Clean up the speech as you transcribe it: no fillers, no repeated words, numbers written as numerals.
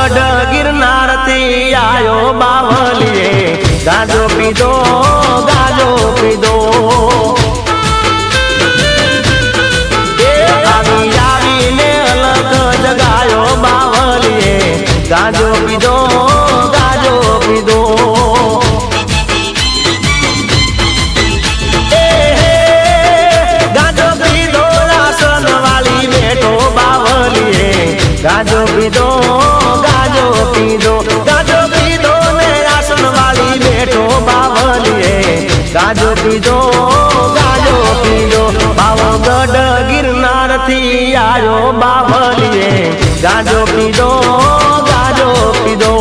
ગઢ ગિરનાર થી આયો બાવલીએ ગાજો પીધો ગાજો પીધો આવી આવીને અલગ જગાયો બાવલીએ ગાજો પીધો ગાજો પીધો ગાજો પીધો રાસન વાલી બેઠો બાવલીએ ગાજો પીધો ગાજો પીધો ગાજો પીધો ને રાસન વાલી બેઠો બાવલીએ ગાજો પીધો ગાજો પીધો પાવાગઢ ગિરનાર થી આયો બાવલીએ ગાજો પીધો ગાજો પીધો